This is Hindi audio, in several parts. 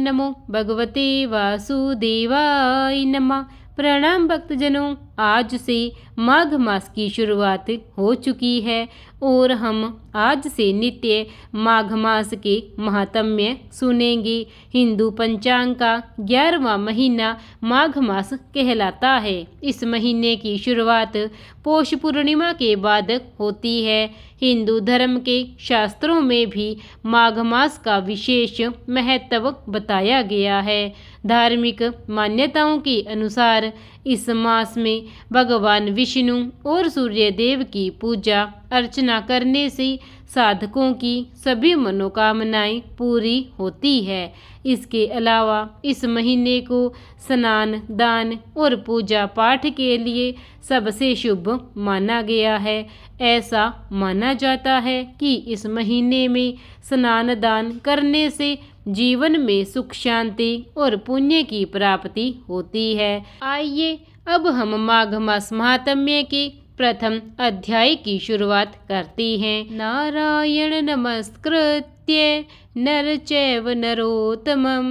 नमो भगवते वासुदेवाय नमः। प्रणाम भक्तजनों, आज से माघ मास की शुरुआत हो चुकी है और हम आज से नित्य माघ मास के महात्म्य सुनेंगे। हिंदू पंचांग का 11वां महीना माघ मास कहलाता है। इस महीने की शुरुआत पौष पूर्णिमा के बाद होती है। हिंदू धर्म के शास्त्रों में भी माघ मास का विशेष महत्व बताया गया है। धार्मिक मान्यताओं के अनुसार इस मास में भगवान विष्णु और सूर्य देव की पूजा अर्चना करने से साधकों की सभी मनोकामनाएं पूरी होती है। इसके अलावा इस महीने को स्नान, दान और पूजा पाठ के लिए सबसे शुभ माना गया है। ऐसा माना जाता है कि इस महीने में स्नान दान करने से जीवन में सुख, शांति और पुण्य की प्राप्ति होती है। आइए अब हम माघ मास महात्म्य के प्रथम अध्याय की शुरुआत करते हैं। नारायण नमस्कृत्य नर चैव नरोत्तमं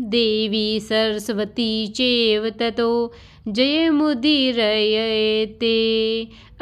देवी सरस्वती चैव ततो जयमुदीरयते।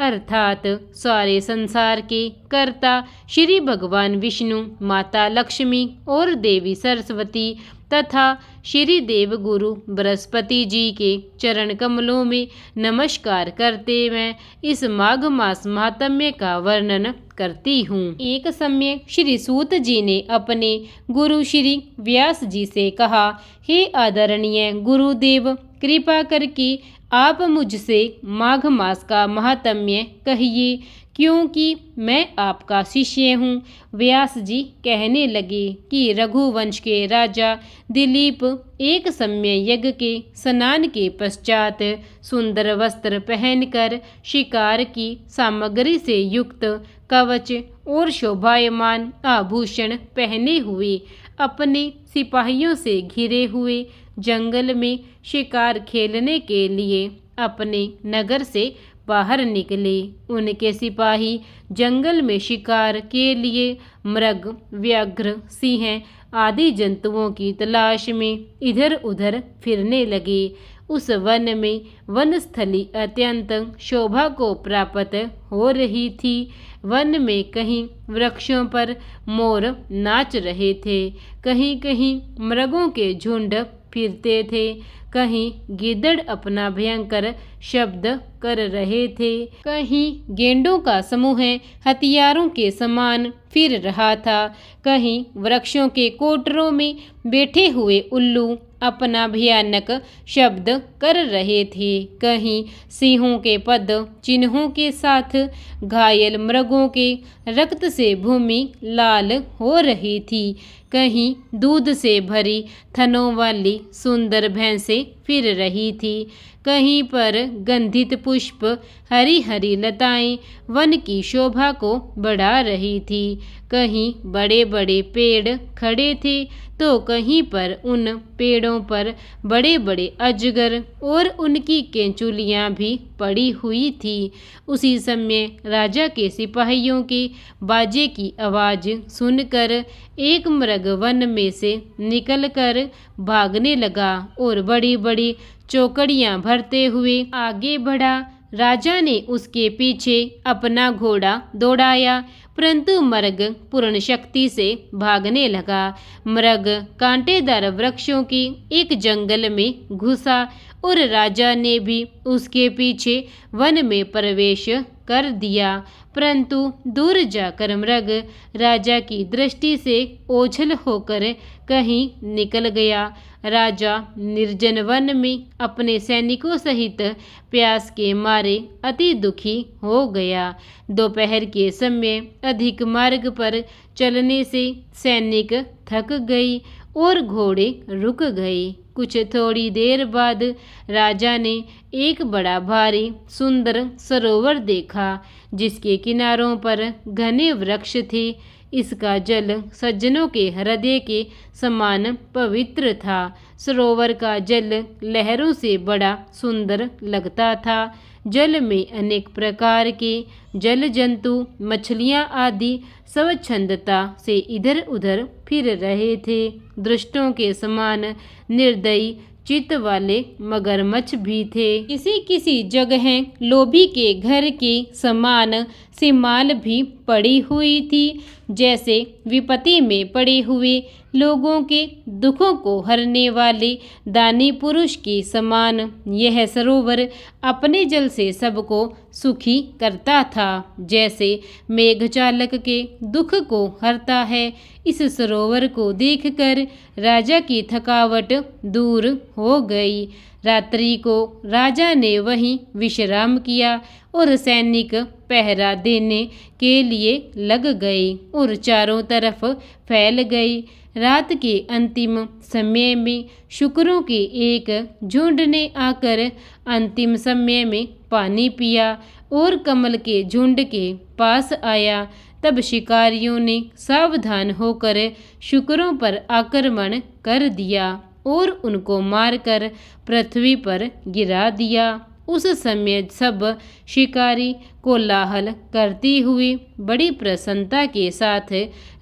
अर्थात सारे संसार के कर्ता श्री भगवान विष्णु, माता लक्ष्मी और देवी सरस्वती तथा श्री देव गुरु बृहस्पति जी के चरण कमलों में नमस्कार करते मैं इस माघ मास महात्म्य का वर्णन करती हूँ। एक समय श्री सूत जी ने अपने गुरु श्री व्यास जी से कहा, हे आदरणीय गुरुदेव, कृपा करके आप मुझसे माघ मास का महात्म्य कहिए, क्योंकि मैं आपका शिष्य हूँ। व्यास जी कहने लगे कि रघुवंश के राजा दिलीप एक समय यज्ञ के स्नान के पश्चात सुंदर वस्त्र पहनकर शिकार की सामग्री से युक्त कवच और शोभायमान आभूषण पहने हुए अपने सिपाहियों से घिरे हुए जंगल में शिकार खेलने के लिए अपने नगर से बाहर निकले। उनके सिपाही जंगल में शिकार के लिए मृग, व्याघ्र, सिंह आदि जंतुओं की तलाश में इधर उधर फिरने लगे। उस वन में वनस्थली अत्यंत शोभा को प्राप्त हो रही थी। वन में कहीं वृक्षों पर मोर नाच रहे थे, कहीं कहीं मृगों के झुंड फिरते थे, कहीं गिद्दड़ अपना भयंकर शब्द कर रहे थे, कहीं गेंडों का समूह हथियारों के समान फिर रहा था, कहीं वृक्षों के कोटरों में बैठे हुए उल्लू अपना भयानक शब्द कर रहे थे, कहीं सिंहों के पद चिन्हों के साथ घायल मृगों के रक्त से भूमि लाल हो रही थी, कहीं दूध से भरी थनों वाली सुंदर भैंसें फिर रही थी, कहीं पर गंधित पुष्प, हरी हरी लताएं वन की शोभा को बढ़ा रही थी, कहीं बड़े बड़े पेड़ खड़े थे तो कहीं पर उन पेड़ों पर बड़े बड़े अजगर और उनकी केंचुलियां भी पड़ी हुई थी। उसी समय राजा के सिपाहियों के बाजे की आवाज़ सुनकर एक मृग वन में से निकलकर भागने लगा और बड़ी बड़ी चौकड़ियां भरते हुए आगे बढ़ा। राजा ने उसके पीछे अपना घोड़ा दौड़ाया, परंतु मृग पूर्ण शक्ति से भागने लगा। मृग कांटेदार वृक्षों की एक जंगल में घुसा और राजा ने भी उसके पीछे वन में प्रवेश कर दिया, परंतु दूर जाकर मृग राजा की दृष्टि से ओझल होकर कहीं निकल गया। राजा निर्जन वन में अपने सैनिकों सहित प्यास के मारे अति दुखी हो गया। दोपहर के समय अधिक मार्ग पर चलने से सैनिक थक गई और घोड़े रुक गए। कुछ थोड़ी देर बाद राजा ने एक बड़ा भारी सुंदर सरोवर देखा, जिसके किनारों पर घने वृक्ष थे। इसका जल सज्जनों के हृदय के समान पवित्र था। सरोवर का जल लहरों से बड़ा सुंदर लगता था। जल में अनेक प्रकार के जल जंतु, मछलियां आदि स्वच्छंदता से इधर उधर फिर रहे थे। दुष्टों के समान निर्दयी चित्त वाले मगरमच्छ भी थे। किसी किसी जगह लोभी के घर के समान सिमाल भी पड़ी हुई थी, जैसे विपत्ति में पड़े हुए लोगों के दुखों को हरने वाले दानी पुरुष के समान यह सरोवर अपने जल से सबको सुखी करता था, जैसे मेघचालक के दुख को हरता है। इस सरोवर को देखकर राजा की थकावट दूर हो गई। रात्रि को राजा ने वहीं विश्राम किया और सैनिक पहरा देने के लिए लग गए और चारों तरफ फैल गई। रात के अंतिम समय में शुकरों के एक झुंड ने आकर अंतिम समय में पानी पिया और कमल के झुंड के पास आया। तब शिकारियों ने सावधान होकर शुकरों पर आक्रमण कर दिया और उनको मारकर पृथ्वी पर गिरा दिया। उस समय सब शिकारी कोलाहल करती हुई बड़ी प्रसन्नता के साथ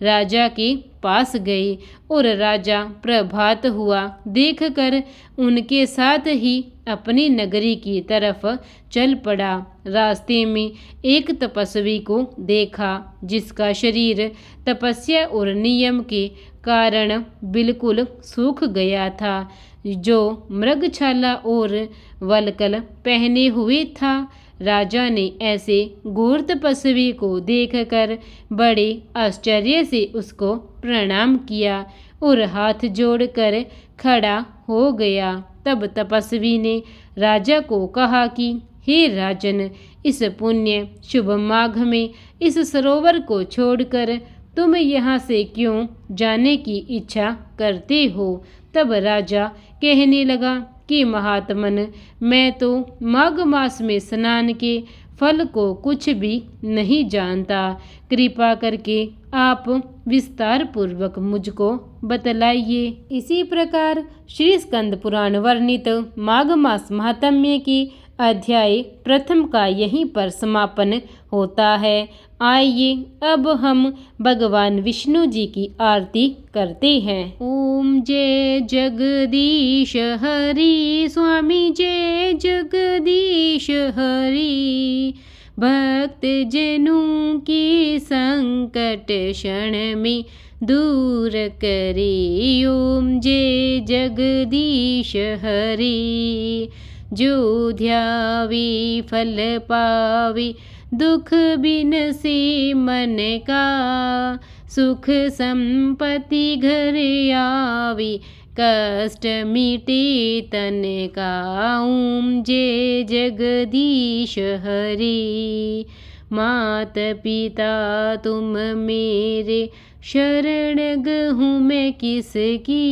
राजा के पास गए और राजा प्रभात हुआ देखकर उनके साथ ही अपनी नगरी की तरफ चल पड़ा। रास्ते में एक तपस्वी को देखा जिसका शरीर तपस्या और नियम के कारण बिल्कुल सूख गया था, जो मृगछाला और वल्कल पहने हुए था। राजा ने ऐसे घोर तपस्वी को देखकर बड़े आश्चर्य से उसको प्रणाम किया और हाथ जोड़कर खड़ा हो गया। तब तपस्वी ने राजा को कहा कि हे राजन, इस पुण्य शुभ माघ में इस सरोवर को छोड़कर तुम यहाँ से क्यों जाने की इच्छा करते हो? तब राजा कहने लगा कि महात्मन, मैं तो माघ मास में स्नान के फल को कुछ भी नहीं जानता। कृपा करके आप विस्तार पूर्वक मुझको बतलाइए। इसी प्रकार श्री स्कंद पुराण वर्णित माघ मास महात्म्य की अध्याय प्रथम का यहीं पर समापन होता है। आइए अब हम भगवान विष्णु जी की आरती करते हैं। ओम जय जगदीश हरि, स्वामी जय जगदीश हरि। भक्त जनों की संकट क्षण में दूर करे। ओम जय जगदीश हरि। जो ध्यावे फल पावे, दुख बिन से मन का। सुख संपत्ति घर आवे, कष्ट मिटे तन का। ओम जय जगदीश हरि। मात पिता तुम मेरे, शरण गहूँ मैं किसकी।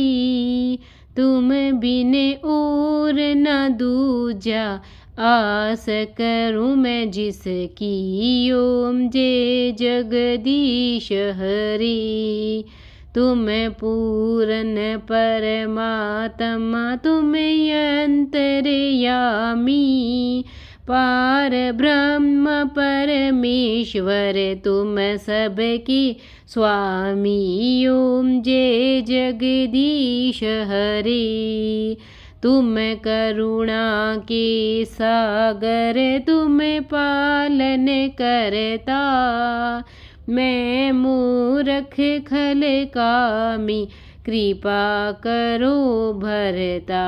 तुम बिन और न दूजा, आस करूँ मैं जिसकी। ओम जय जगदीश हरि। तुम पूरन परमात्मा, तुम अंतर्यामी। पार ब्रह्म परमेश्वर, तुम सबके स्वामी। ओम जय जगदीश हरि। तुम करुणा के सागर, तुम पालन करता। मैं मूर्ख खल कामी, कृपा करो भरता।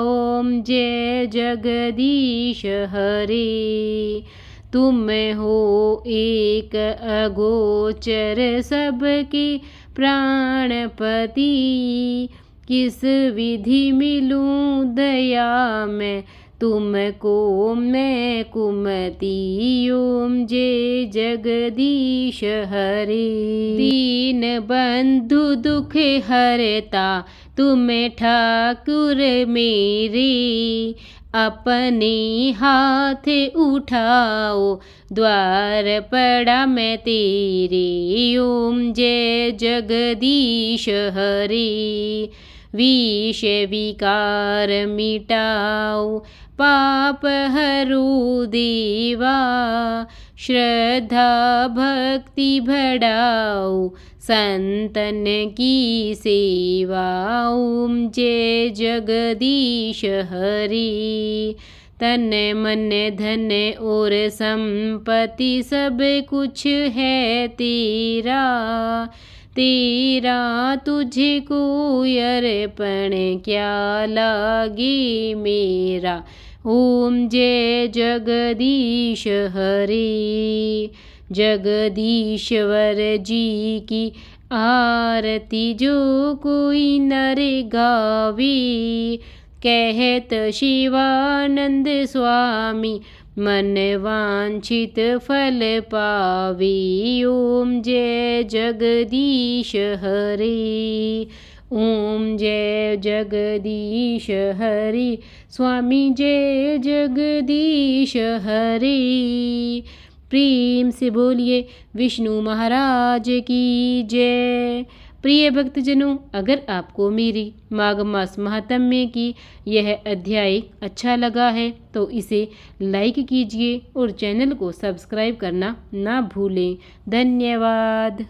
ओम जय जगदीश हरि। तुम हो एक अगोचर, सबके प्राणपति। किस विधि मिलूं दया मैं, तुमको मैं कुमति। ओम जय जगदीश हरि। दीन बंधु दुख हरता, तुम ठाकुर मेरे। अपने हाथ उठाओ, द्वार पड़ा मैं तेरे। ओम जय जगदीश हरि। विष विकार मिटाओ, पाप हरो देवा। श्रद्धा भक्ति बढ़ाओ, संतन की सेवा। ओम जय जगदीश हरि। तन मन धन और संपत्ति सब कुछ है तेरा, तेरा तुझे कोई अर्पण क्या लागे मेरा। ओम जय जगदीश हरि। जगदीश्वर जी की आरती जो कोई नर गावे, कहत शिवानंद स्वामी मन वांछित फल पावे। ओम जय जगदीश हरि। ओम जय जगदीश हरि। स्वामी जय जगदीश हरि। प्रेम से बोलिए विष्णु महाराज की जय। प्रिय भक्तजनों, अगर आपको मेरी माघ मास महात्म्य की यह अध्याय अच्छा लगा है तो इसे लाइक कीजिए और चैनल को सब्सक्राइब करना ना भूलें। धन्यवाद।